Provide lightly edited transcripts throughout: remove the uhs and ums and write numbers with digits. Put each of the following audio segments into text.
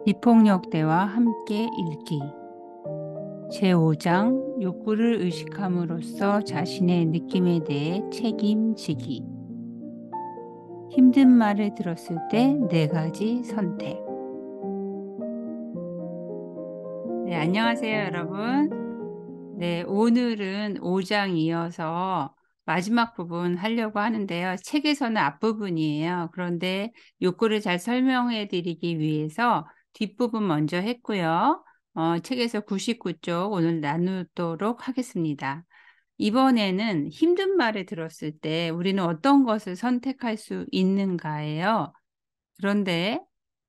비폭력대와 함께 읽기 제5장 욕구를 의식함으로써 자신의 느낌에 대해 책임지기. 힘든 말을 들었을 때 4가지 선택. 네, 안녕하세요, 여러분. 네, 오늘은 5장 이어서 마지막 부분 하려고 하는데요. 책에서는 앞부분이에요. 그런데 욕구를 잘 설명해 드리기 위해서 뒷부분 먼저 했고요. 책에서 99쪽 오늘 나누도록 하겠습니다. 이번에는 힘든 말을 들었을 때 우리는 어떤 것을 선택할 수 있는가예요. 그런데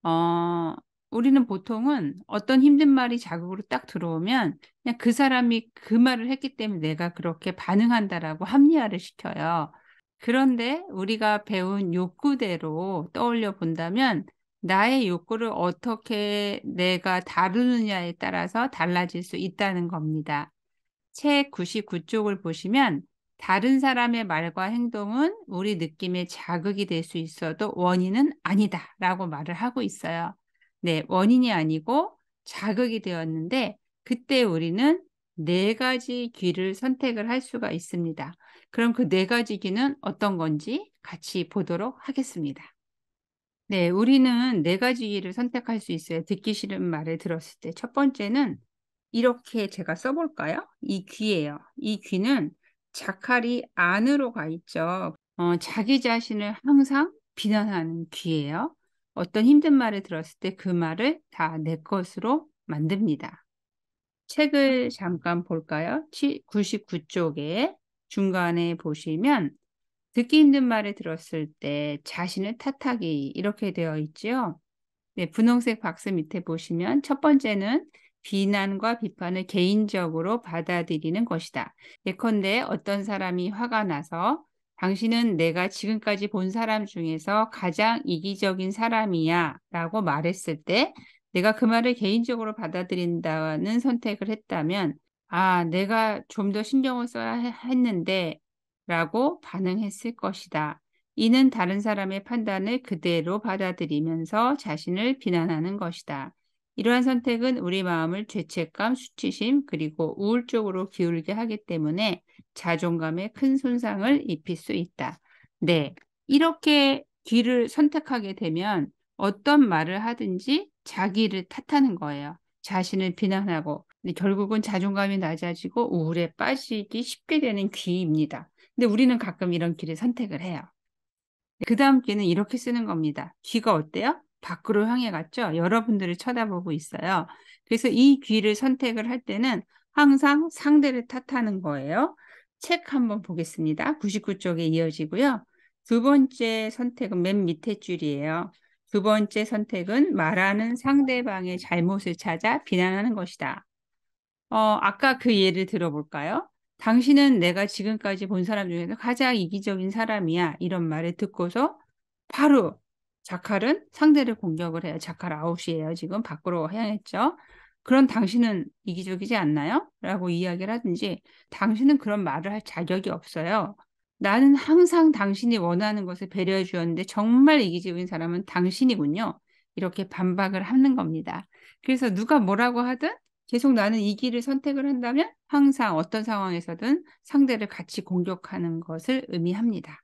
어, 우리는 보통은 어떤 힘든 말이 자극으로 딱 들어오면 그냥 그 사람이 그 말을 했기 때문에 내가 그렇게 반응한다라고 합리화를 시켜요. 그런데 우리가 배운 욕구대로 떠올려 본다면 나의 욕구를 어떻게 내가 다루느냐에 따라서 달라질 수 있다는 겁니다. 책 99쪽을 보시면 다른 사람의 말과 행동은 우리 느낌에 자극이 될 수 있어도 원인은 아니다 라고 말을 하고 있어요. 네, 원인이 아니고 자극이 되었는데 그때 우리는 4가지 귀를 선택을 할 수가 있습니다. 그럼 그 4가지 귀는 어떤 건지 같이 보도록 하겠습니다. 네, 우리는 4가지 귀를 선택할 수 있어요. 듣기 싫은 말을 들었을 때. 첫 번째는 이렇게 제가 써볼까요? 이 귀예요. 이 귀는 자칼이 안으로 가 있죠. 자기 자신을 항상 비난하는 귀예요. 어떤 힘든 말을 들었을 때 그 말을 다 내 것으로 만듭니다. 책을 잠깐 볼까요? 99쪽에 중간에 보시면 듣기 힘든 말을 들었을 때 자신을 탓하기 이렇게 되어 있죠. 네, 분홍색 박스 밑에 보시면 첫 번째는 비난과 비판을 개인적으로 받아들이는 것이다. 예컨대 어떤 사람이 화가 나서 당신은 내가 지금까지 본 사람 중에서 가장 이기적인 사람이야 라고 말했을 때 내가 그 말을 개인적으로 받아들인다는 선택을 했다면 내가 좀 더 신경을 써야 했는데 라고 반응했을 것이다. 이는 다른 사람의 판단을 그대로 받아들이면서 자신을 비난하는 것이다. 이러한 선택은 우리 마음을 죄책감, 수치심, 그리고 우울적으로 기울게 하기 때문에 자존감에 큰 손상을 입힐 수 있다. 네, 이렇게 귀를 선택하게 되면 어떤 말을 하든지 자기를 탓하는 거예요. 자신을 비난하고 결국은 자존감이 낮아지고 우울에 빠지기 쉽게 되는 귀입니다. 근데 우리는 가끔 이런 길을 선택을 해요. 그 다음 귀는 이렇게 쓰는 겁니다. 귀가 어때요? 밖으로 향해 갔죠? 여러분들을 쳐다보고 있어요. 그래서 이 귀를 선택을 할 때는 항상 상대를 탓하는 거예요. 책 한번 보겠습니다. 99쪽에 이어지고요. 두 번째 선택은 맨 밑에 줄이에요. 두 번째 선택은 말하는 상대방의 잘못을 찾아 비난하는 것이다. 아까 그 예를 들어볼까요? 당신은 내가 지금까지 본 사람 중에서 가장 이기적인 사람이야. 이런 말을 듣고서 바로 자칼은 상대를 공격을 해요. 자칼 아웃이에요. 지금 밖으로 향했죠. 그런 당신은 이기적이지 않나요? 라고 이야기를 하든지 당신은 그런 말을 할 자격이 없어요. 나는 항상 당신이 원하는 것을 배려해 주었는데 정말 이기적인 사람은 당신이군요. 이렇게 반박을 하는 겁니다. 그래서 누가 뭐라고 하든 계속 나는 이 길을 선택을 한다면 항상 어떤 상황에서든 상대를 같이 공격하는 것을 의미합니다.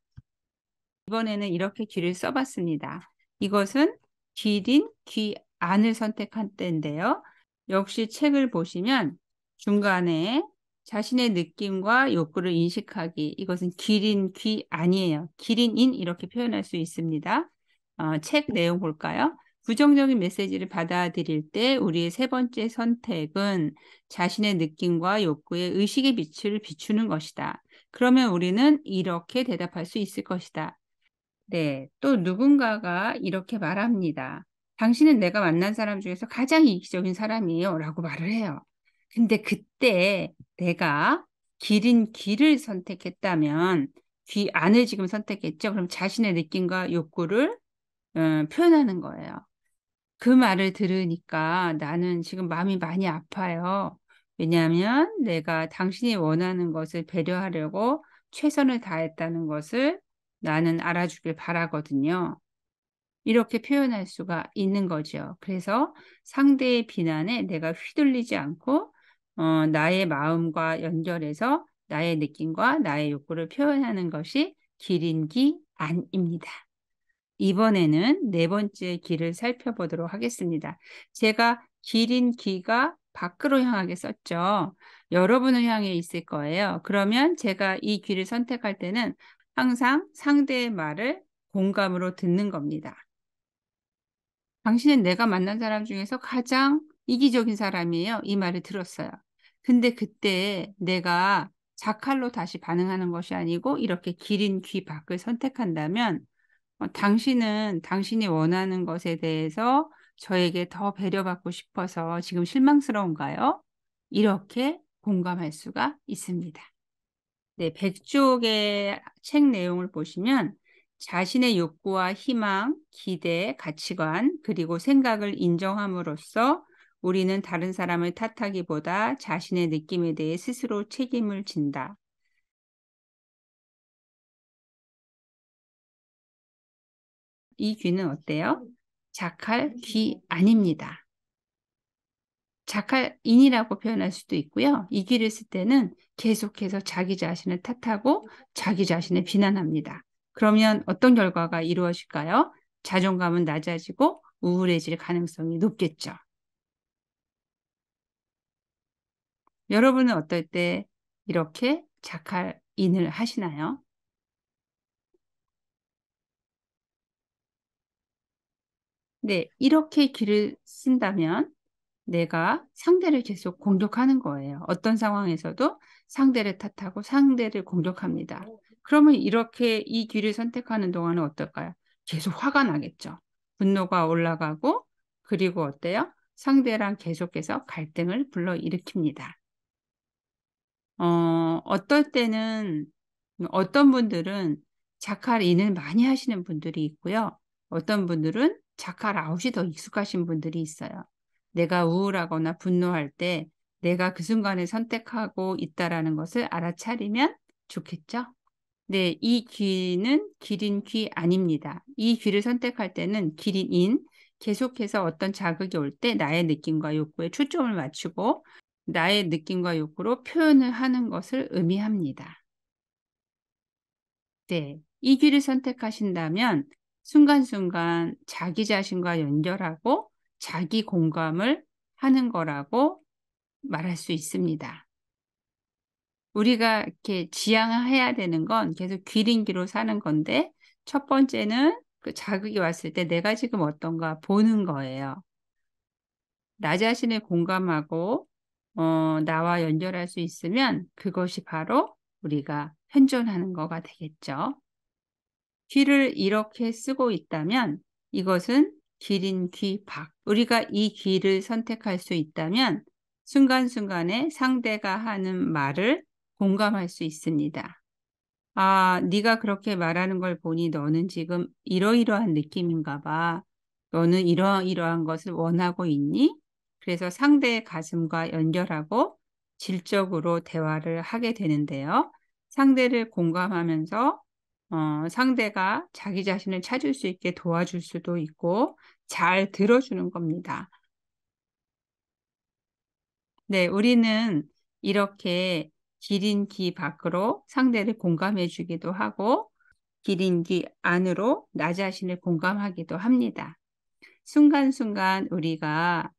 이번에는 이렇게 귀를 써봤습니다. 이것은 귀린 귀 안을 선택한 때인데요. 역시 책을 보시면 중간에 자신의 느낌과 욕구를 인식하기. 이것은 기린 귀 아니에요. 기린인 이렇게 표현할 수 있습니다. 책 내용 볼까요? 부정적인 메시지를 받아들일 때 우리의 세 번째 선택은 자신의 느낌과 욕구에 의식의 빛을 비추는 것이다. 그러면 우리는 이렇게 대답할 수 있을 것이다. 네, 또 누군가가 이렇게 말합니다. 당신은 내가 만난 사람 중에서 가장 이기적인 사람이에요. 라고 말을 해요. 근데 그때 내가 길인 길을 선택했다면 귀 안을 지금 선택했죠. 그럼 자신의 느낌과 욕구를 표현하는 거예요. 그 말을 들으니까 나는 지금 마음이 많이 아파요. 왜냐하면 내가 당신이 원하는 것을 배려하려고 최선을 다했다는 것을 나는 알아주길 바라거든요. 이렇게 표현할 수가 있는 거죠. 그래서 상대의 비난에 내가 휘둘리지 않고 나의 마음과 연결해서 나의 느낌과 나의 욕구를 표현하는 것이 기린기 안입니다. 이번에는 네 번째 기를 살펴보도록 하겠습니다. 제가 기린 기가 밖으로 향하게 썼죠. 여러분을 향해 있을 거예요. 그러면 제가 이 귀를 선택할 때는 항상 상대의 말을 공감으로 듣는 겁니다. 당신은 내가 만난 사람 중에서 가장 이기적인 사람이에요. 이 말을 들었어요. 근데 그때 내가 자칼로 다시 반응하는 것이 아니고 이렇게 기린 귀 밖을 선택한다면 당신은 당신이 원하는 것에 대해서 저에게 더 배려받고 싶어서 지금 실망스러운가요? 이렇게 공감할 수가 있습니다. 네, 백쪽의 책 내용을 보시면 자신의 욕구와 희망, 기대, 가치관, 그리고 생각을 인정함으로써 우리는 다른 사람을 탓하기보다 자신의 느낌에 대해 스스로 책임을 진다. 이 귀는 어때요? 자칼 귀 아닙니다. 자칼인이라고 표현할 수도 있고요. 이 귀를 쓸 때는 계속해서 자기 자신을 탓하고 자기 자신을 비난합니다. 그러면 어떤 결과가 이루어질까요? 자존감은 낮아지고 우울해질 가능성이 높겠죠. 여러분은 어떨 때 이렇게 자칼인을 하시나요? 네, 이렇게 귀를 쓴다면 내가 상대를 계속 공격하는 거예요. 어떤 상황에서도 상대를 탓하고 상대를 공격합니다. 그러면 이렇게 이 길을 선택하는 동안은 어떨까요? 계속 화가 나겠죠. 분노가 올라가고 그리고 어때요? 상대랑 계속해서 갈등을 불러일으킵니다. 어떨 때는 어떤 분들은 자칼 인을 많이 하시는 분들이 있고요. 어떤 분들은 자칼 아웃이 더 익숙하신 분들이 있어요. 내가 우울하거나 분노할 때 내가 그 순간에 선택하고 있다라는 것을 알아차리면 좋겠죠? 네, 이 귀는 기린 귀 아닙니다. 이 귀를 선택할 때는 기린 인, 계속해서 어떤 자극이 올 때 나의 느낌과 욕구에 초점을 맞추고 나의 느낌과 욕구로 표현을 하는 것을 의미합니다. 네, 이 길을 선택하신다면 순간순간 자기 자신과 연결하고 자기 공감을 하는 거라고 말할 수 있습니다. 우리가 이렇게 지향해야 되는 건 계속 귀린귀로 사는 건데 첫 번째는 그 자극이 왔을 때 내가 지금 어떤가 보는 거예요. 나 자신을 공감하고 나와 연결할 수 있으면 그것이 바로 우리가 현존하는 거가 되겠죠. 귀를 이렇게 쓰고 있다면 이것은 귀린 귀 밖. 우리가 이 귀를 선택할 수 있다면 순간순간에 상대가 하는 말을 공감할 수 있습니다. 아, 네가 그렇게 말하는 걸 보니 너는 지금 이러이러한 느낌인가 봐. 너는 이러이러한 것을 원하고 있니? 그래서 상대의 가슴과 연결하고 질적으로 대화를 하게 되는데요. 상대를 공감하면서 상대가 자기 자신을 찾을 수 있게 도와줄 수도 있고 잘 들어주는 겁니다. 네, 우리는 이렇게 기린 귀 밖으로 상대를 공감해 주기도 하고 기린 귀 안으로 나 자신을 공감하기도 합니다. 순간순간 우리가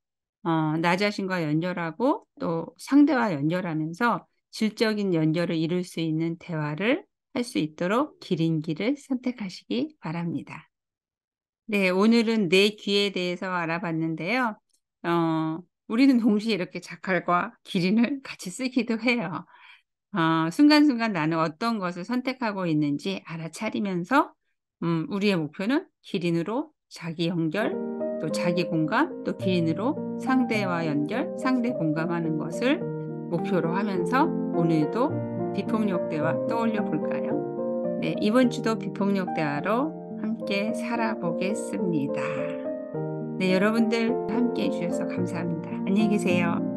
나 자신과 연결하고 또 상대와 연결하면서 질적인 연결을 이룰 수 있는 대화를 할 수 있도록 기린 귀를 선택하시기 바랍니다. 네, 오늘은 내 귀에 대해서 알아봤는데요. 우리는 동시에 이렇게 자칼과 기린을 같이 쓰기도 해요. 순간순간 나는 어떤 것을 선택하고 있는지 알아차리면서 우리의 목표는 기린으로 자기 연결, 또 자기 공감, 또 기린으로 상대와 연결, 상대 공감하는 것을 목표로 하면서 오늘도 비폭력 대화 떠올려 볼까요? 네, 이번 주도 비폭력 대화로 함께 살아보겠습니다. 네, 여러분들 함께 해주셔서 감사합니다. 안녕히 계세요.